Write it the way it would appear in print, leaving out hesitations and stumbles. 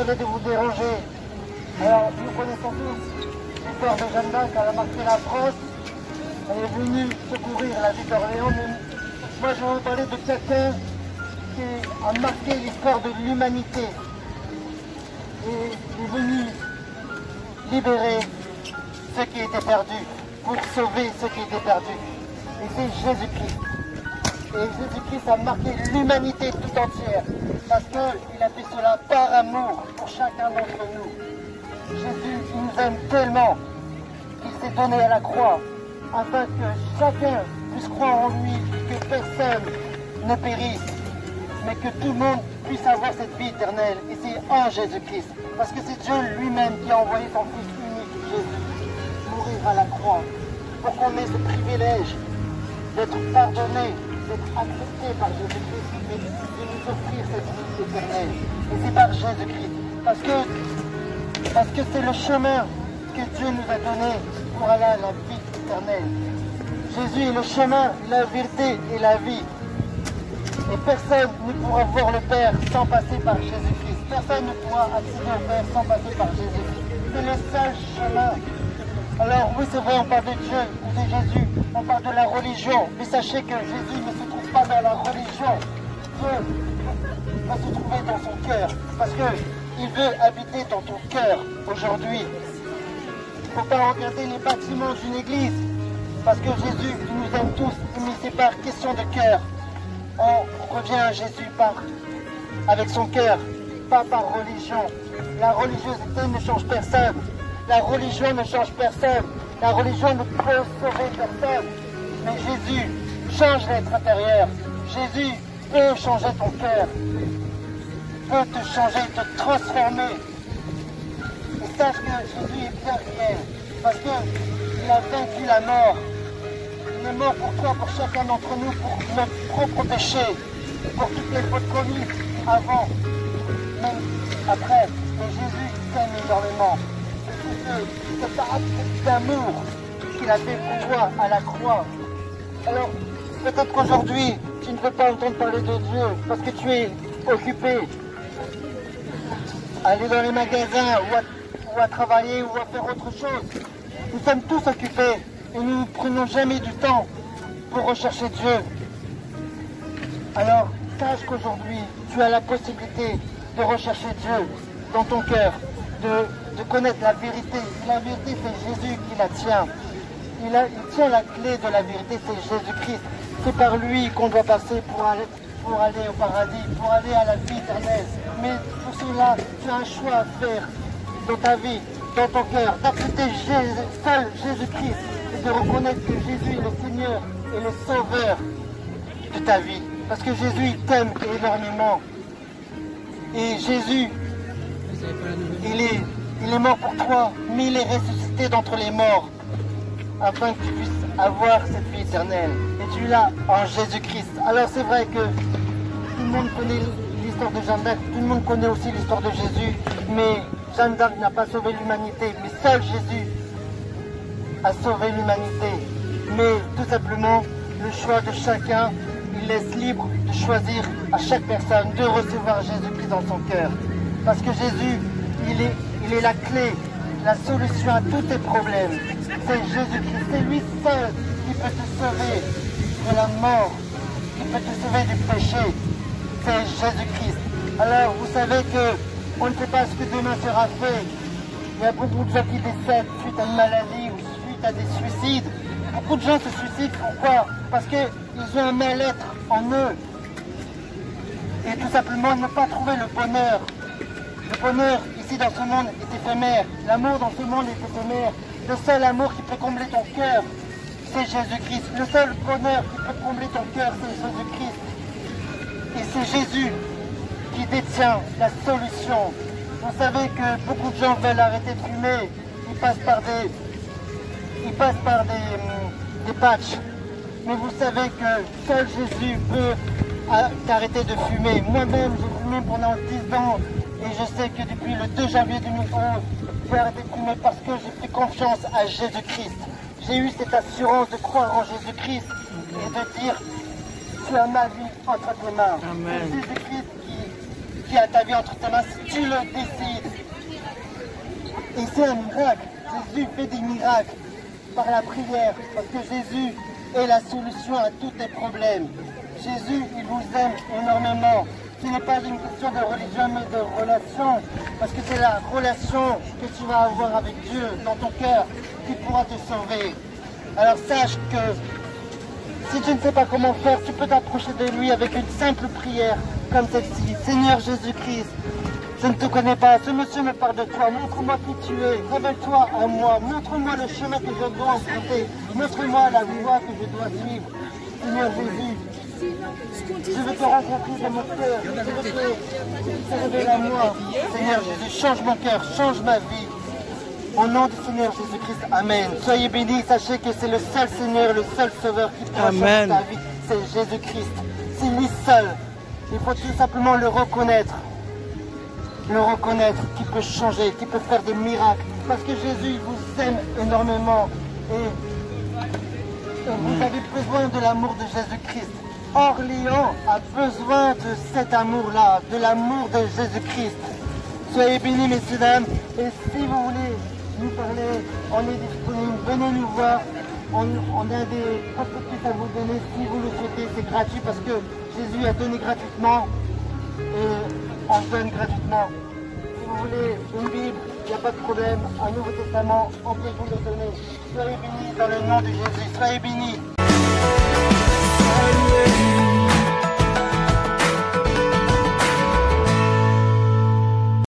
désolé de vous déranger. Alors, nous connaissons tous l'histoire de Jeanne d'Arc, elle a marqué la France. Elle est venue secourir la ville d'Orléans. Mais moi, je vais vous parler de quelqu'un qui a marqué l'histoire de l'humanité. Et il est venu libérer ceux qui étaient perdus, pour sauver ceux qui étaient perdus. Et c'est Jésus-Christ. Et Jésus-Christ a marqué l'humanité tout entière, parce qu'il a fait cela par amour pour chacun d'entre nous. Jésus, il nous aime tellement qu'il s'est donné à la croix, afin que chacun puisse croire en lui, que personne ne périsse, mais que tout le monde puisse avoir cette vie éternelle. Et c'est en Jésus-Christ, parce que c'est Dieu lui-même qui a envoyé son Fils unique, Jésus, mourir à la croix, pour qu'on ait ce privilège d'être pardonné, d'être accepté par Jésus-Christ, et de nous offrir cette vie éternelle. Et c'est par Jésus-Christ, parce que c'est le chemin que Dieu nous a donné pour aller à la vie éternelle. Jésus est le chemin, la vérité et la vie. Et personne ne pourra voir le Père sans passer par Jésus-Christ. Personne ne pourra accéder au Père sans passer par Jésus-Christ. C'est le seul chemin. Alors oui, c'est vrai, on parle de Dieu, de Jésus, on parle de la religion, mais sachez que Jésus ne se trouve pas dans la religion. Dieu va se trouver dans son cœur, parce qu'il veut habiter dans ton cœur aujourd'hui. Il ne faut pas regarder les bâtiments d'une église, parce que Jésus, il nous aime tous, mais c'est par question de cœur. On revient à Jésus avec son cœur, pas par religion. La religiosité ne change personne. La religion ne change personne. La religion ne peut sauver personne. Mais Jésus change l'être intérieur. Jésus peut changer ton cœur. Peut te changer, te transformer. Et sache que Jésus est bien réel. Parce qu'il a vaincu la mort. Il est mort pour toi, pour chacun d'entre nous, pour notre propre péché, pour toutes les fautes commises avant, même après. Mais Jésus t'aime énormément. C'est cet acte d'amour qu'il a fait pour toi à la croix. Alors, peut-être qu'aujourd'hui, tu ne veux pas entendre parler de Dieu parce que tu es occupé. Aller dans les magasins ou à travailler ou à faire autre chose. Nous sommes tous occupés. Et nous ne prenons jamais du temps pour rechercher Dieu. Alors, sache qu'aujourd'hui, tu as la possibilité de rechercher Dieu dans ton cœur, de connaître la vérité. La vérité, c'est Jésus qui la tient. Il tient la clé de la vérité, c'est Jésus-Christ. C'est par lui qu'on doit passer pour aller au paradis, pour aller à la vie éternelle. Mais pour cela, tu as un choix à faire dans ta vie, dans ton cœur, d'accepter seul Jésus-Christ. De reconnaître que Jésus est le Seigneur et le Sauveur de ta vie. Parce que Jésus, il t'aime énormément. Et Jésus, il est mort pour toi, mais il est ressuscité d'entre les morts, afin que tu puisses avoir cette vie éternelle. Et tu l'as en Jésus-Christ. Alors c'est vrai que tout le monde connaît l'histoire de Jeanne d'Arc, tout le monde connaît aussi l'histoire de Jésus, mais Jeanne d'Arc n'a pas sauvé l'humanité, mais seul Jésus à sauver l'humanité. Mais tout simplement, le choix de chacun, il laisse libre de choisir à chaque personne de recevoir Jésus-Christ dans son cœur. Parce que Jésus, il est la clé, la solution à tous tes problèmes. C'est Jésus-Christ, c'est lui seul qui peut te sauver de la mort, qui peut te sauver du péché. C'est Jésus-Christ. Alors, vous savez qu'on ne sait pas ce que demain sera fait. Il y a beaucoup de gens qui décèdent suite à une maladie ou à des suicides. Beaucoup de gens se suicident, pourquoi? Parce qu'ils ont un mal-être en eux. Et tout simplement ne pas trouver le bonheur. Le bonheur ici dans ce monde est éphémère. L'amour dans ce monde est éphémère. Le seul amour qui peut combler ton cœur, c'est Jésus-Christ. Le seul bonheur qui peut combler ton cœur, c'est Jésus-Christ. Et c'est Jésus qui détient la solution. Vous savez que beaucoup de gens veulent arrêter de fumer. Ils passent par des patchs. Mais vous savez que seul Jésus peut t'arrêter de fumer. Moi-même, j'ai fumé pendant 10 ans et je sais que depuis le 2 janvier 2011, j'ai arrêté de fumer parce que j'ai pris confiance à Jésus-Christ. J'ai eu cette assurance de croire en Jésus-Christ et de dire, tu as ma vie entre tes mains. C'est Jésus-Christ qui à ta vie entre tes mains si tu le décides. Et c'est un miracle. Jésus fait des miracles par la prière, parce que Jésus est la solution à tous tes problèmes. Jésus, il vous aime énormément. Ce n'est pas une question de religion, mais de relation, parce que c'est la relation que tu vas avoir avec Dieu dans ton cœur qui pourra te sauver. Alors sache que si tu ne sais pas comment faire, tu peux t'approcher de lui avec une simple prière comme celle-ci. Seigneur Jésus-Christ, je ne te connais pas, ce monsieur me parle de toi, montre-moi qui tu es, révèle-toi à moi, montre-moi le chemin que je dois emprunter, montre-moi la voie que je dois suivre. Seigneur Jésus, je veux te rencontrer dans mon cœur, je veux te révéler à moi. Seigneur Jésus, change mon cœur, change ma vie. Au nom du Seigneur Jésus-Christ, Amen. Soyez bénis, sachez que c'est le seul Seigneur, le seul Sauveur qui pourra changer ta vie. C'est Jésus-Christ. C'est lui seul. Il faut tout simplement le reconnaître. Le reconnaître, qui peut changer, qui peut faire des miracles. Parce que Jésus, il vous aime énormément. Et vous avez besoin de l'amour de Jésus-Christ. Orléans a besoin de cet amour-là, de l'amour de Jésus-Christ. Soyez bénis, messieurs, dames. Et si vous voulez nous parler, on est disponible. Venez nous voir. On a des prospectus à vous donner si vous le souhaitez. C'est gratuit parce que Jésus a donné gratuitement et on donne gratuitement. Si vous voulez une Bible, il n'y a pas de problème. Un Nouveau Testament, on peut vous le donner. Soyez bénis dans le nom de Jésus. Soyez bénis.